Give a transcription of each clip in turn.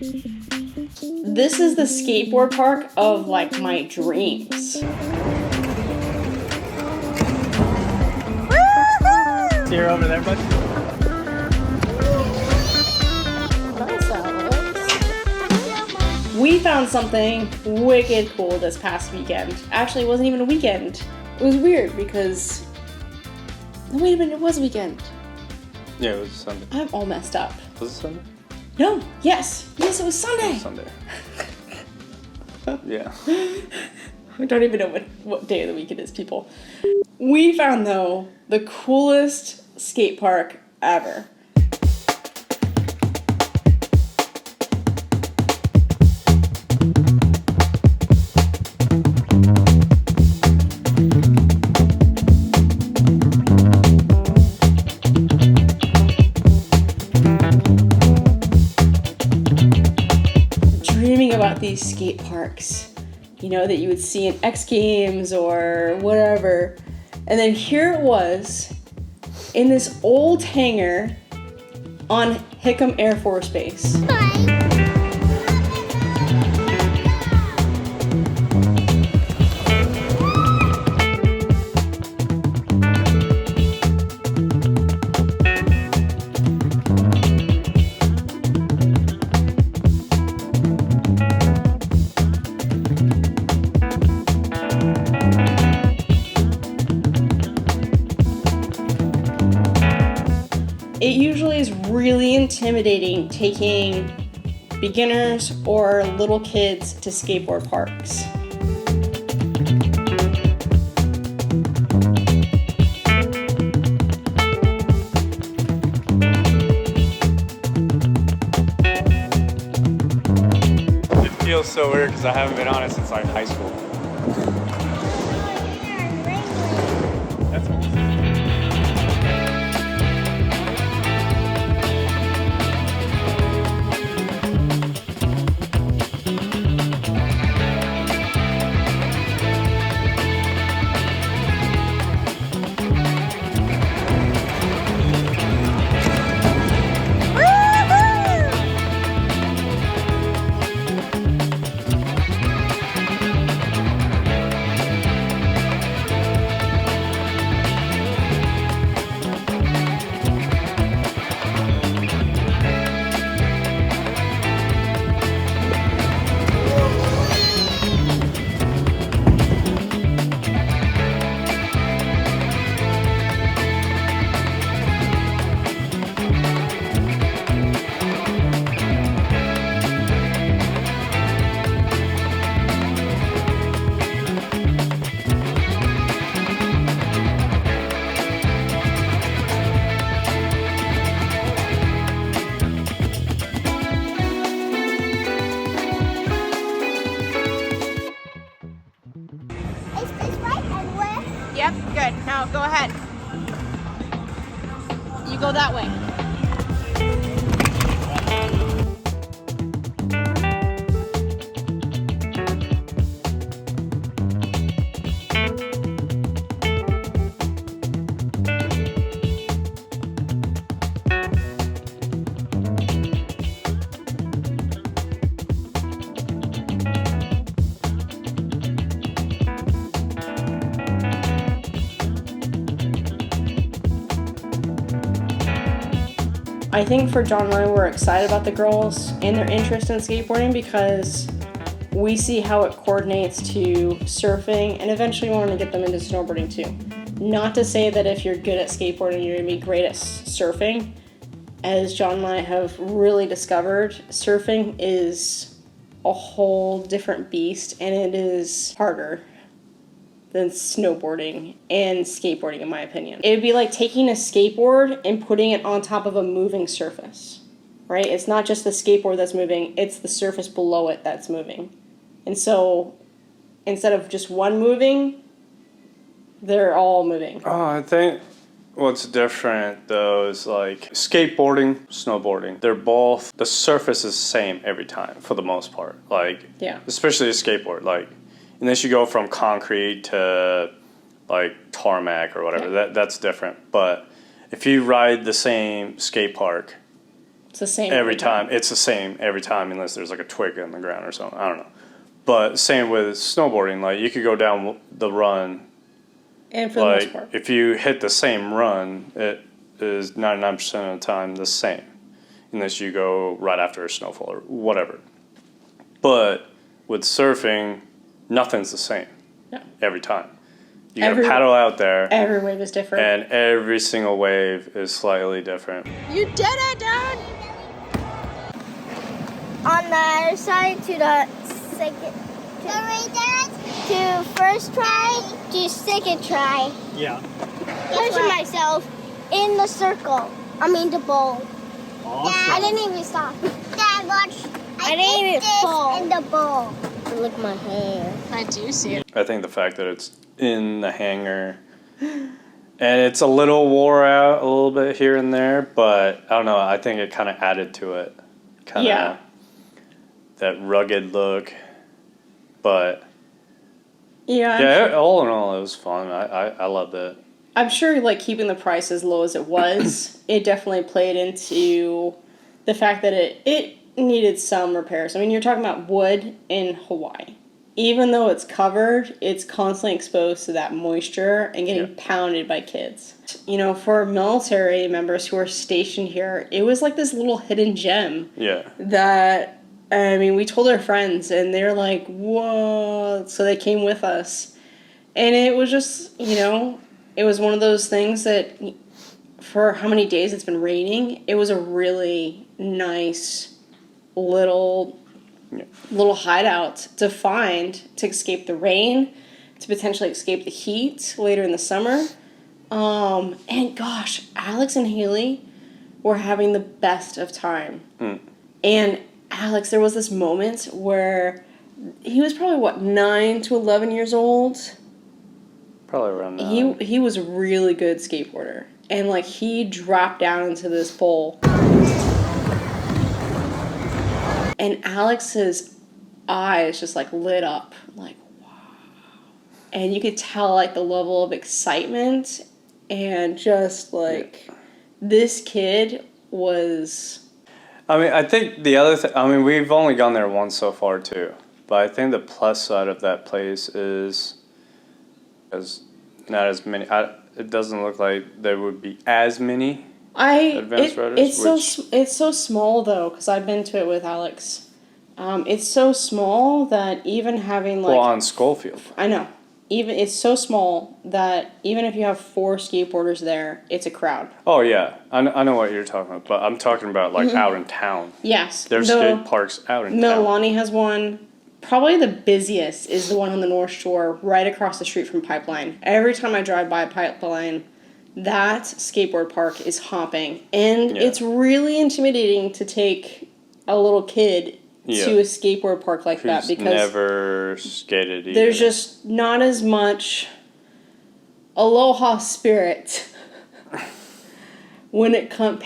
This is the skateboard park of like my dreams. You're over there, bud. We found something wicked cool this past weekend. Actually, it wasn't even a weekend. It was weird because... Wait a minute, it was a weekend. Yeah, it was Sunday. I'm all messed up. Was it Sunday? No, yes, it was Sunday. It was Sunday. Yeah. I don't even know what day of the week it is, people. We found, though, the coolest skate park ever. Dreaming about these skate parks, you know, that you would see in X Games or whatever. And then here it was in this old hangar on Hickam Air Force Base. It usually is really intimidating taking beginners or little kids to skateboard parks. It feels so weird because I haven't been on it since like high school. That's Yep, good. Now go ahead. You go that way. I think for John and I, we're excited about the girls and their interest in skateboarding because we see how it coordinates to surfing and eventually wanting to get them into snowboarding too. Not to say that if you're good at skateboarding, you're gonna be great at surfing. As John and I have really discovered, surfing is a whole different beast and it is harder than snowboarding and skateboarding, in my opinion. It would be like taking a skateboard and putting it on top of a moving surface, right? It's not just the skateboard that's moving, it's the surface below it that's moving. And so instead of just one moving, they're all moving. Oh, I think what's different though is like skateboarding, snowboarding. They're both, the surface is the same every time for the most part. Like, Yeah. especially a skateboard, like, unless you go from concrete to like tarmac or whatever, that's different. But if you ride the same skate park It's the same every time. It's the same every time unless there's like a twig on the ground or something. I don't know. But same with snowboarding. Like you could go down the run. And for the most part. If you hit the same run, it is 99% of the time the same. Unless you go right after a snowfall or whatever. But with surfing, nothing's the same. Yeah. Every time. You gotta paddle out there. Every wave is different. And every single wave is slightly different. You did it, Dad! On the other side to the second. To first try to second try. Yeah. Pushing myself in the circle. I mean the bowl. Awesome. I didn't even stop. Dad, watch. I didn't even fall in the bowl. Look at my hair. I do see it. I think the fact that it's in the hangar and it's a little wore out a little bit here and there, but I don't know, I think it kind of added to it. That rugged look. But yeah, all in all, it was fun. I loved it. I'm sure, like, keeping the price as low as it was, it definitely played into the fact that it needed some repairs. I mean, you're talking about wood in Hawaii. Even though it's covered, it's constantly exposed to that moisture and getting pounded by kids. You know, for military members who are stationed here, it was like this little hidden gem. Yeah. That, I mean, we told our friends, and they're like, whoa. So they came with us. And it was just, you know, it was one of those things that for how many days it's been raining, it was a really nice little hideout to find to escape the rain, to potentially escape the heat later in the summer. And gosh, Alex and Haley were having the best of time. And Alex, there was this moment where he was probably 9 to 11 years old. Probably around that. He was a really good skateboarder, and like he dropped down into this bowl. And Alex's eyes just like lit up, like, wow. And you could tell like the level of excitement and just like this kid was. I mean, I think the other thing, I mean, we've only gone there once so far too, but I think the plus side of that place is not as many. It doesn't look like there would be as many. Advanced riders, it's so small though, because I've been to it with Alex. It's so small that even having like on Schofield. I know. It's so small that even if you have 4 skateboarders there, it's a crowd. Oh yeah, I know what you're talking about, but I'm talking about like out in town. Yes, there's skate parks out in town. Mililani has one. Probably the busiest is the one on the North Shore, right across the street from Pipeline. Every time I drive by Pipeline, that skateboard park is hopping, and it's really intimidating to take a little kid to a skateboard park like that because never skated either. There's just not as much aloha spirit when it comes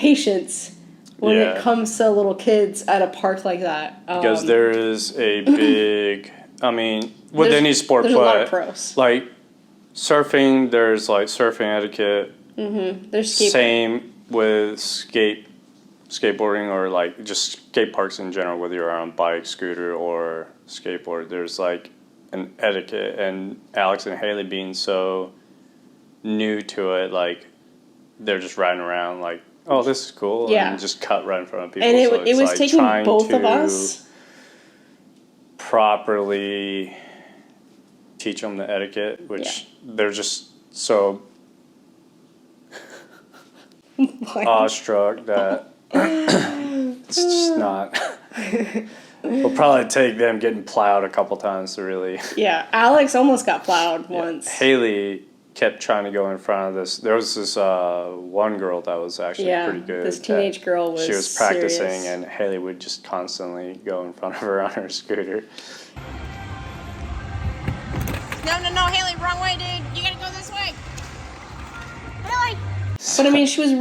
it comes to little kids at a park like that. Because there is a big, I mean, with any sport, there's but a lot of pros. Like surfing, there's like surfing etiquette. There's same with skateboarding or like just skate parks in general, whether you're on bike, scooter, or skateboard. There's like an etiquette, and Alex and Haley being so new to it, like they're just riding around like, oh, this is cool, and just cut right in front of people. And so it was like taking both of us properly teach them the etiquette, which they're just so awestruck that it's just not. It'll probably take them getting plowed a couple times to really. Yeah, Alex almost got plowed once. Haley kept trying to go in front of this. There was this one girl that was actually pretty good. This teenage girl was. She was practicing, serious. and Haley would just constantly go in front of her on her scooter. No, Haley, wrong way, dude. You gotta go this way. Really? But I mean, she was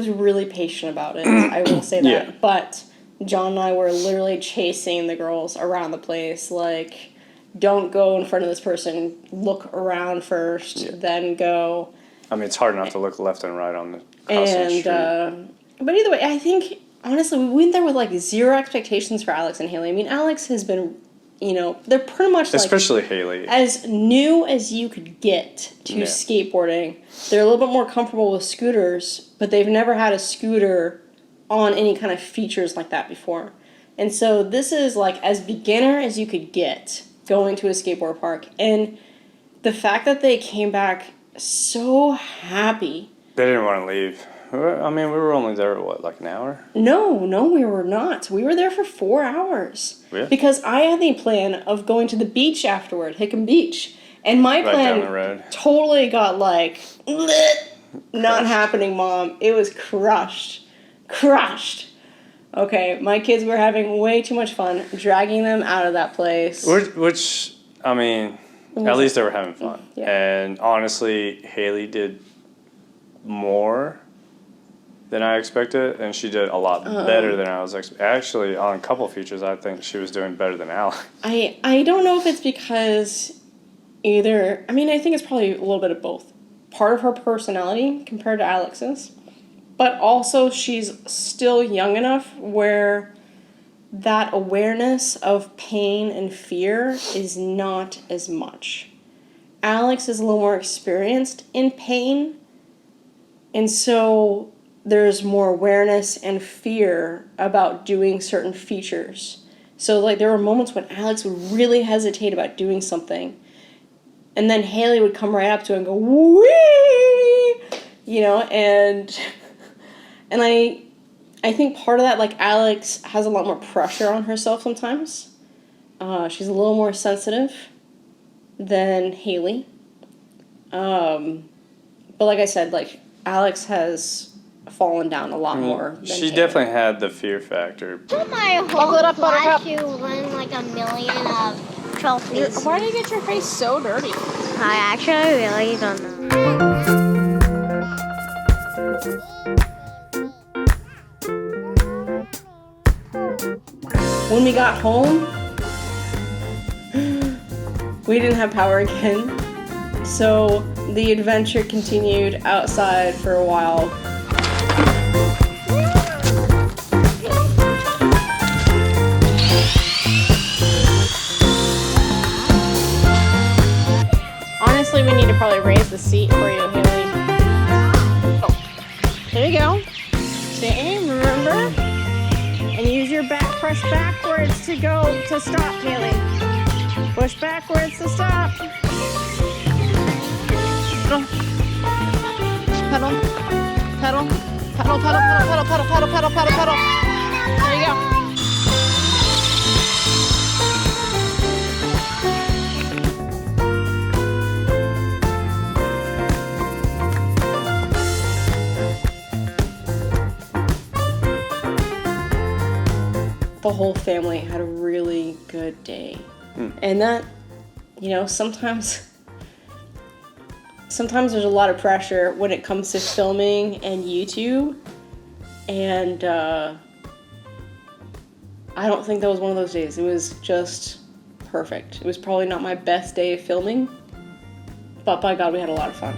really patient about it. I will say that. Yeah. But John and I were literally chasing the girls around the place, like, don't go in front of this person. Look around first, then go. I mean, it's hard enough to look left and right on the across the street. But either way, I think honestly, we went there with like zero expectations for Alex and Haley. I mean, Alex has been, they're pretty much like Especially Haley. as new as you could get to skateboarding. They're a little bit more comfortable with scooters, but they've never had a scooter on any kind of features like that before. And so this is like as beginner as you could get going to a skateboard park. And the fact that they came back so happy. They didn't want to leave. I mean, we were only there, what, like an hour? No, we were not. We were there for 4 hours. Yeah. Because I had the plan of going to the beach afterward, Hickam Beach. And my Right plan down the road. totally got like, not happening, Mom. It was crushed. Okay, my kids were having way too much fun dragging them out of that place. Which I mean, at least they were having fun. Yeah. And honestly, Haley did more than I expected, and she did a lot better than I was expecting. Actually, on a couple features, I think she was doing better than Alex. I don't know if it's because either, I think it's probably a little bit of both. Part of her personality compared to Alex's, but also she's still young enough where that awareness of pain and fear is not as much. Alex is a little more experienced in pain, and so there's more awareness and fear about doing certain features. So like there were moments when Alex would really hesitate about doing something, and then Haley would come right up to it and go, wee! And I think part of that, like Alex has a lot more pressure on herself sometimes. She's a little more sensitive than Haley. But like I said, like Alex has fallen down a lot more than She Haley. definitely had the fear factor. My whole life you win like 1 million of trophies. Why do you get your face so dirty? I actually really don't know. When we got home, we didn't have power again. So the adventure continued outside for a while. Honestly, we need to probably raise the seat for you, Haley. Oh, there you go. Stay aim, remember? And use your back, press backwards to stop, Haley. Push backwards to stop. Pedal. Pedal. Pedal, pedal, pedal, pedal, pedal, pedal, pedal, pedal, pedal. There you go. The whole family had a really good day. And that, sometimes there's a lot of pressure when it comes to filming and YouTube. And I don't think that was one of those days. It was just perfect. It was probably not my best day of filming, but by God, we had a lot of fun.